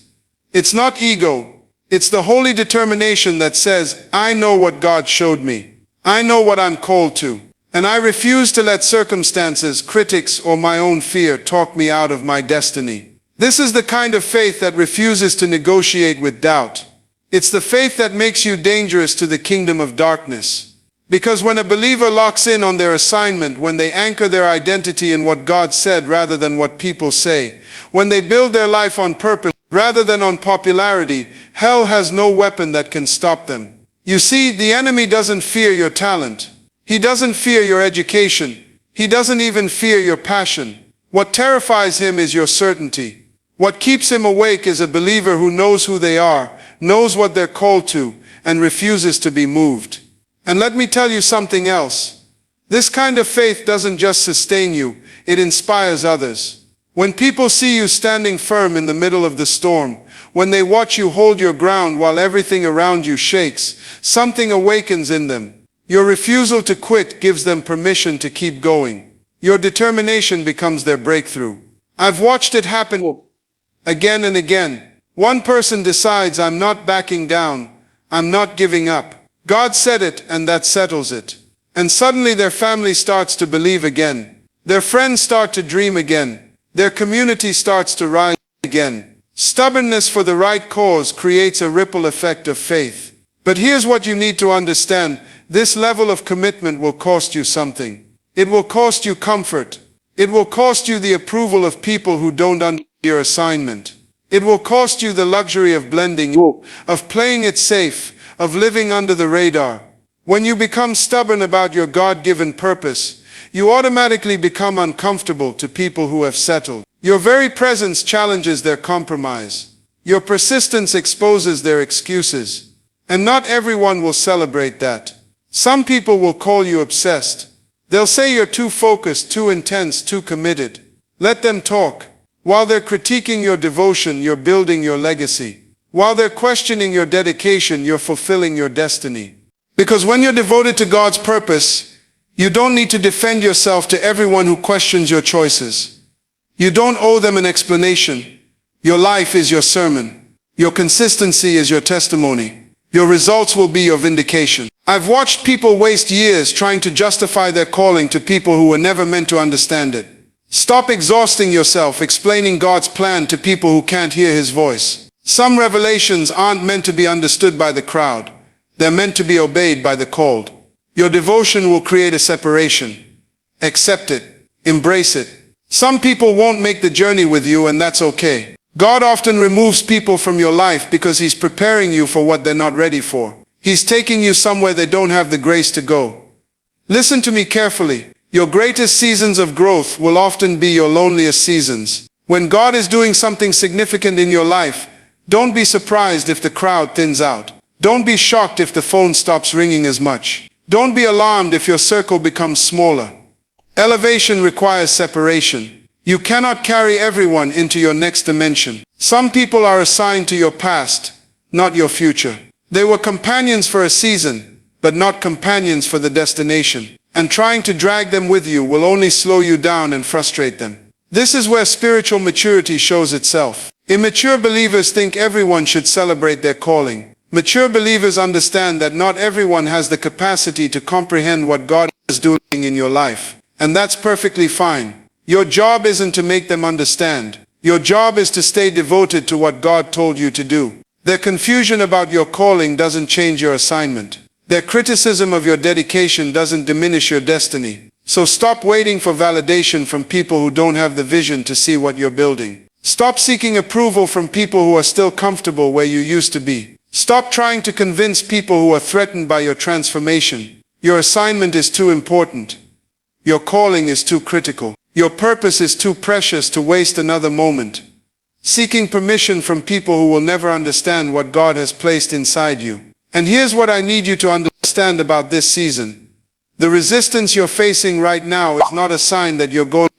Speaker 1: It's not ego. It's the holy determination that says, I know what God showed me. I know what I'm called to. And I refuse to let circumstances, critics, or my own fear talk me out of my destiny. This is the kind of faith that refuses to negotiate with doubt. It's the faith that makes you dangerous to the kingdom of darkness. Because when a believer locks in on their assignment, when they anchor their identity in what God said rather than what people say, when they build their life on purpose rather than on popularity, hell has no weapon that can stop them. You see, the enemy doesn't fear your talent. He doesn't fear your education. He doesn't even fear your passion. What terrifies him is your certainty. What keeps him awake is a believer who knows who they are, knows what they're called to, and refuses to be moved. And let me tell you something else. This kind of faith doesn't just sustain you, it inspires others. When people see you standing firm in the middle of the storm, when they watch you hold your ground while everything around you shakes, something awakens in them. Your refusal to quit gives them permission to keep going. Your determination becomes their breakthrough. I've watched it happen again and again. One person decides, I'm not backing down, I'm not giving up. God said it, and that settles it. And suddenly their family starts to believe again. Their friends start to dream again. Their community starts to rise again. Stubbornness for the right cause creates a ripple effect of faith. But here's what you need to understand. This level of commitment will cost you something. It will cost you comfort. It will cost you the approval of people who don't understand your assignment. It will cost you the luxury of blending, of playing it safe, of living under the radar. When you become stubborn about your God-given purpose, you automatically become uncomfortable to people who have settled. Your very presence challenges their compromise. Your persistence exposes their excuses. And not everyone will celebrate that. Some people will call you obsessed. They'll say you're too focused, too intense, too committed. Let them talk. While they're critiquing your devotion, you're building your legacy. While they're questioning your dedication, you're fulfilling your destiny. Because when you're devoted to God's purpose, you don't need to defend yourself to everyone who questions your choices. You don't owe them an explanation. Your life is your sermon. Your consistency is your testimony. Your results will be your vindication. I've watched people waste years trying to justify their calling to people who were never meant to understand it. Stop exhausting yourself explaining God's plan to people who can't hear His voice. Some revelations aren't meant to be understood by the crowd. They're meant to be obeyed by the called. Your devotion will create a separation. Accept it. Embrace it. Some people won't make the journey with you, and that's okay. God often removes people from your life because He's preparing you for what they're not ready for. He's taking you somewhere they don't have the grace to go. Listen to me carefully. Your greatest seasons of growth will often be your loneliest seasons. When God is doing something significant in your life, don't be surprised if the crowd thins out. Don't be shocked if the phone stops ringing as much. Don't be alarmed if your circle becomes smaller. Elevation requires separation. You cannot carry everyone into your next dimension. Some people are assigned to your past, not your future. They were companions for a season, but not companions for the destination. And trying to drag them with you will only slow you down and frustrate them. This is where spiritual maturity shows itself. Immature believers think everyone should celebrate their calling. Mature believers understand that not everyone has the capacity to comprehend what God is doing in your life. And that's perfectly fine. Your job isn't to make them understand. Your job is to stay devoted to what God told you to do. Their confusion about your calling doesn't change your assignment. Their criticism of your dedication doesn't diminish your destiny. So stop waiting for validation from people who don't have the vision to see what you're building. Stop seeking approval from people who are still comfortable where you used to be. Stop trying to convince people who are threatened by your transformation. Your assignment is too important. Your calling is too critical. Your purpose is too precious to waste another moment seeking permission from people who will never understand what God has placed inside you. And here's what I need you to understand about this season. The resistance you're facing right now is not a sign that you're going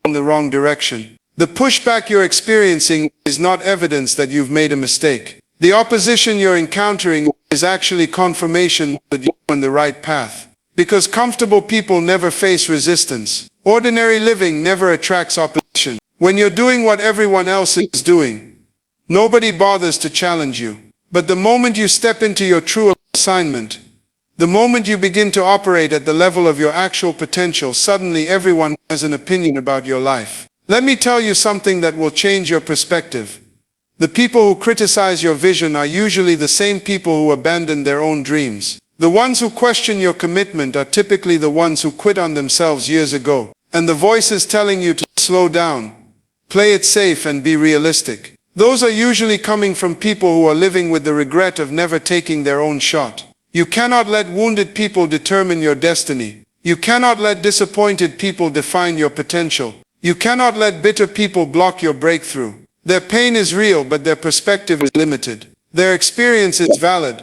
Speaker 1: in the wrong direction. The pushback you're experiencing is not evidence that you've made a mistake. The opposition you're encountering is actually confirmation that you're on the right path. Because comfortable people never face resistance. Ordinary living never attracts opposition. When you're doing what everyone else is doing, nobody bothers to challenge you. But the moment you step into your true assignment, the moment you begin to operate at the level of your actual potential, suddenly everyone has an opinion about your life. Let me tell you something that will change your perspective. The people who criticize your vision are usually the same people who abandon their own dreams. The ones who question your commitment are typically the ones who quit on themselves years ago. And the voices telling you to slow down, play it safe, and be realistic, those are usually coming from people who are living with the regret of never taking their own shot. You cannot let wounded people determine your destiny. You cannot let disappointed people define your potential. You cannot let bitter people block your breakthrough. Their pain is real, but their perspective is limited. Their experience is valid,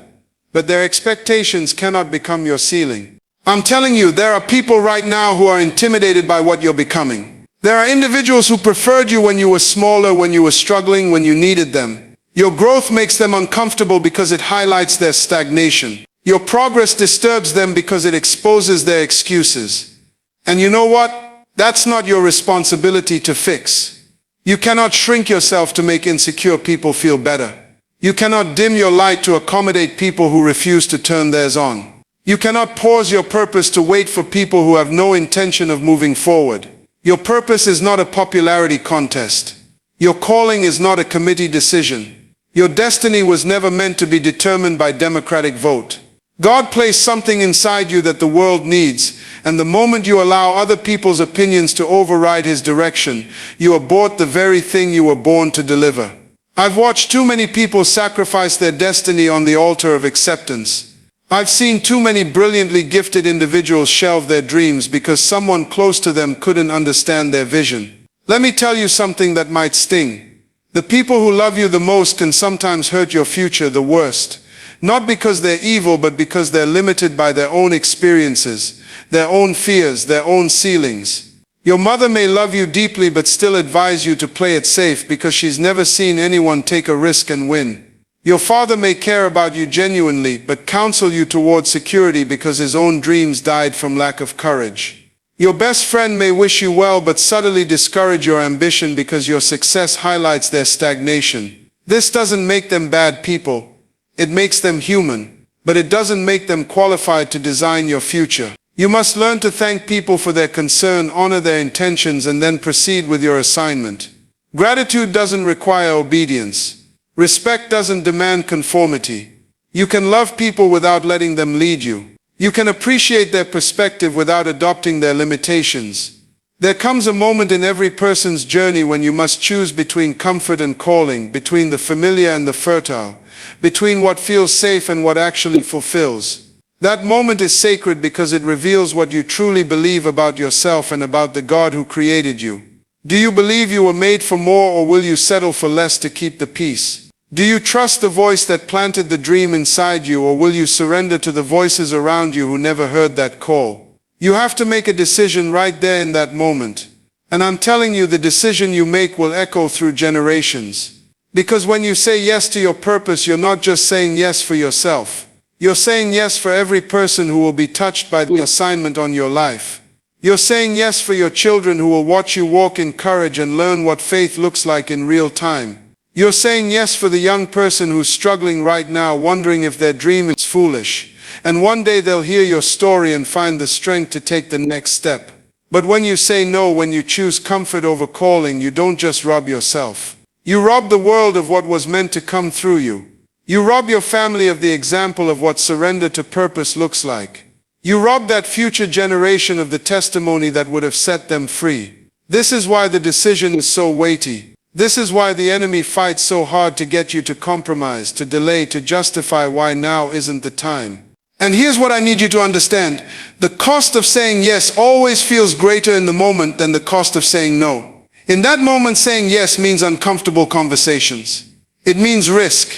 Speaker 1: but their expectations cannot become your ceiling. I'm telling you, there are people right now who are intimidated by what you're becoming. There are individuals who preferred you when you were smaller, when you were struggling, when you needed them. Your growth makes them uncomfortable because it highlights their stagnation. Your progress disturbs them because it exposes their excuses. And you know what? That's not your responsibility to fix. You cannot shrink yourself to make insecure people feel better. You cannot dim your light to accommodate people who refuse to turn theirs on. You cannot pause your purpose to wait for people who have no intention of moving forward. Your purpose is not a popularity contest. Your calling is not a committee decision. Your destiny was never meant to be determined by democratic vote. God placed something inside you that the world needs, and the moment you allow other people's opinions to override His direction, you abort the very thing you were born to deliver. I've watched too many people sacrifice their destiny on the altar of acceptance. I've seen too many brilliantly gifted individuals shelve their dreams because someone close to them couldn't understand their vision. Let me tell you something that might sting. The people who love you the most can sometimes hurt your future the worst. Not because they're evil, but because they're limited by their own experiences, their own fears, their own ceilings. Your mother may love you deeply but still advise you to play it safe because she's never seen anyone take a risk and win. Your father may care about you genuinely but counsel you toward security because his own dreams died from lack of courage. Your best friend may wish you well but subtly discourage your ambition because your success highlights their stagnation. This doesn't make them bad people. It makes them human, but it doesn't make them qualified to design your future. You must learn to thank people for their concern, honor their intentions, and then proceed with your assignment. Gratitude doesn't require obedience. Respect doesn't demand conformity. You can love people without letting them lead you. You can appreciate their perspective without adopting their limitations. There comes a moment in every person's journey when you must choose between comfort and calling, between the familiar and the fertile, between what feels safe and what actually fulfills. That moment is sacred because it reveals what you truly believe about yourself and about the God who created you. Do you believe you were made for more, or will you settle for less to keep the peace? Do you trust the voice that planted the dream inside you, or will you surrender to the voices around you who never heard that call? You have to make a decision right there in that moment. And I'm telling you, the decision you make will echo through generations. Because when you say yes to your purpose, you're not just saying yes for yourself. You're saying yes for every person who will be touched by the assignment on your life. You're saying yes for your children who will watch you walk in courage and learn what faith looks like in real time. You're saying yes for the young person who's struggling right now, wondering if their dream is foolish. And one day they'll hear your story and find the strength to take the next step. But when you say no, when you choose comfort over calling, you don't just rob yourself. You rob the world of what was meant to come through you. You rob your family of the example of what surrender to purpose looks like. You rob that future generation of the testimony that would have set them free. This is why the decision is so weighty. This is why the enemy fights so hard to get you to compromise, to delay, to justify why now isn't the time. And here's what I need you to understand. The cost of saying yes always feels greater in the moment than the cost of saying no. In that moment, saying yes means uncomfortable conversations. It means risk.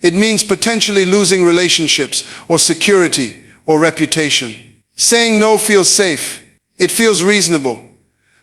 Speaker 1: It means potentially losing relationships or security or reputation. Saying no feels safe. It feels reasonable.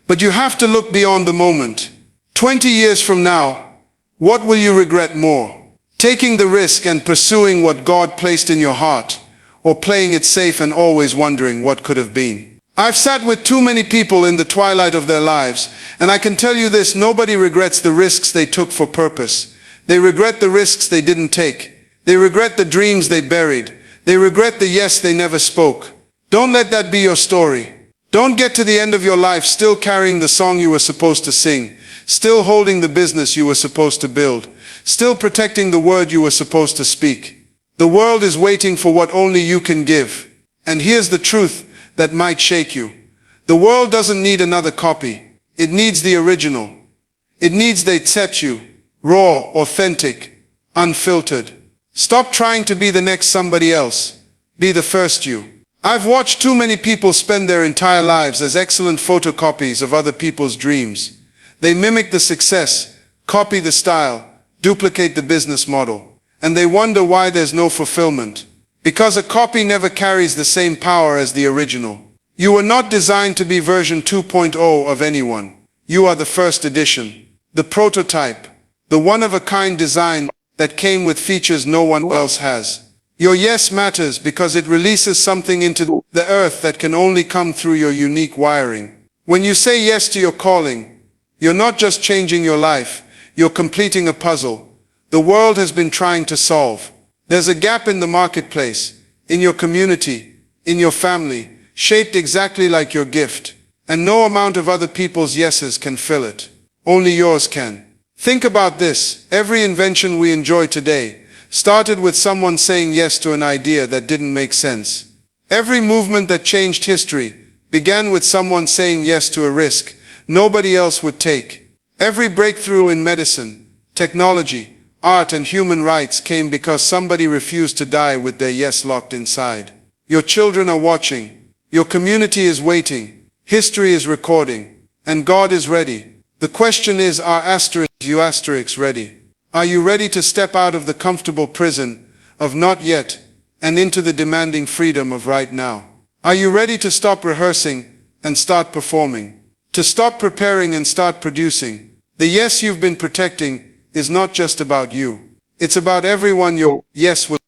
Speaker 1: But you have to look beyond the moment. 20 years from now, what will you regret more? Taking the risk and pursuing what God placed in your heart, or playing it safe and always wondering what could have been? I've sat with too many people in the twilight of their lives, and I can tell you this: nobody regrets the risks they took for purpose. They regret the risks they didn't take. They regret the dreams they buried. They regret the yes they never spoke. Don't let that be your story. Don't get to the end of your life still carrying the song you were supposed to sing, still holding the business you were supposed to build, still protecting the word you were supposed to speak. The world is waiting for what only you can give. And here's the truth that might shake you. The world doesn't need another copy. It needs the original. It needs the you, raw, authentic, unfiltered. Stop trying to be the next somebody else. Be the first you. I've watched too many people spend their entire lives as excellent photocopies of other people's dreams. They mimic the success, copy the style, duplicate the business model, and they wonder why there's no fulfillment. Because a copy never carries the same power as the original. You were not designed to be version 2.0 of anyone. You are the first edition, the prototype, the one-of-a-kind design that came with features no one else has. Your yes matters because it releases something into the earth that can only come through your unique wiring. When you say yes to your calling, you're not just changing your life, you're completing a puzzle the world has been trying to solve. There's a gap in the marketplace, in your community, in your family, shaped exactly like your gift. And no amount of other people's yeses can fill it. Only yours can. Think about this. Every invention we enjoy today started with someone saying yes to an idea that didn't make sense. Every movement that changed history began with someone saying yes to a risk nobody else would take. Every breakthrough in medicine, technology, art, and human rights came because somebody refused to die with their yes locked inside. Your children are watching. Your community is waiting. History is recording. And God is ready. The question is, are you ready? Are you ready to step out of the comfortable prison of not yet and into the demanding freedom of right now? Are you ready to stop rehearsing and start performing? To stop preparing and start producing? The yes you've been protecting is not just about you. It's about everyone your yes will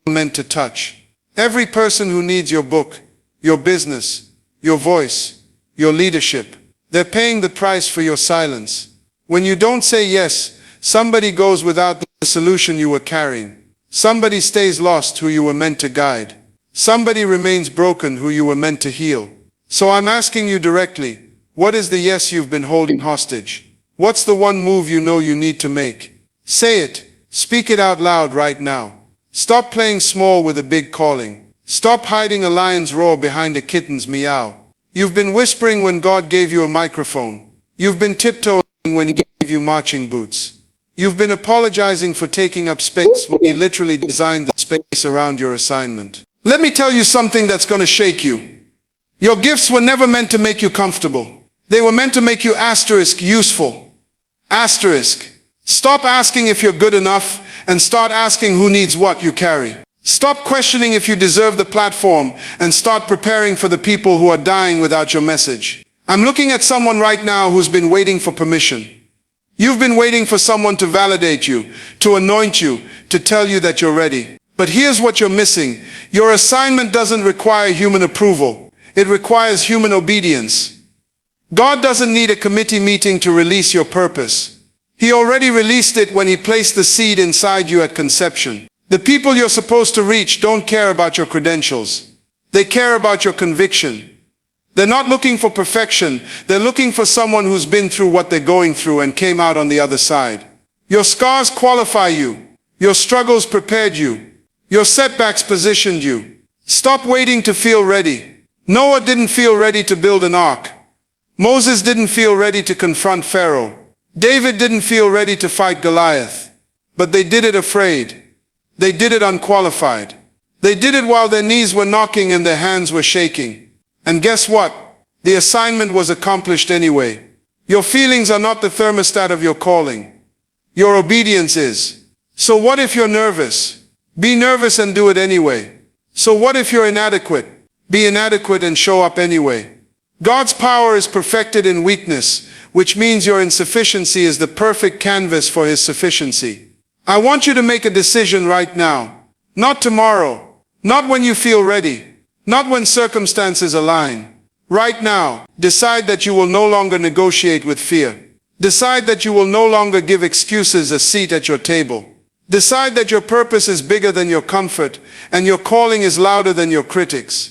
Speaker 1: meant to touch. Every person who needs your book, your business, your voice, your leadership. They're paying the price for your silence. When you don't say yes, somebody goes without the solution you were carrying. Somebody stays lost who you were meant to guide. Somebody remains broken who you were meant to heal. So I'm asking you directly, what is the yes you've been holding hostage? What's the one move you know you need to make? Say it. Speak it out loud right now. Stop playing small with a big calling. Stop hiding a lion's roar behind a kitten's meow. You've been whispering when God gave you a microphone. You've been tiptoeing when He gave you marching boots. You've been apologizing for taking up space when He literally designed the space around your assignment. Let me tell you something that's going to shake you. Your gifts were never meant to make you comfortable. They were meant to make you useful. Stop asking if you're good enough and start asking who needs what you carry. Stop questioning if you deserve the platform and start preparing for the people who are dying without your message. I'm looking at someone right now who's been waiting for permission. You've been waiting for someone to validate you, to anoint you, to tell you that you're ready. But here's what you're missing. Your assignment doesn't require human approval. It requires human obedience. God doesn't need a committee meeting to release your purpose. He already released it when He placed the seed inside you at conception. The people you're supposed to reach don't care about your credentials. They care about your conviction. They're not looking for perfection. They're looking for someone who's been through what they're going through and came out on the other side. Your scars qualify you. Your struggles prepared you. Your setbacks positioned you. Stop waiting to feel ready. Noah didn't feel ready to build an ark. Moses didn't feel ready to confront Pharaoh. David didn't feel ready to fight Goliath. But they did it afraid. They did it unqualified. They did it while their knees were knocking and their hands were shaking. And guess what? The assignment was accomplished anyway. Your feelings are not the thermostat of your calling. Your obedience is. So what if you're nervous? Be nervous and do it anyway. So what if you're inadequate? Be inadequate and show up anyway. God's power is perfected in weakness, which means your insufficiency is the perfect canvas for His sufficiency. I want you to make a decision right now. Not tomorrow. Not when you feel ready. Not when circumstances align. Right now, decide that you will no longer negotiate with fear. Decide that you will no longer give excuses a seat at your table. Decide that your purpose is bigger than your comfort, and your calling is louder than your critics.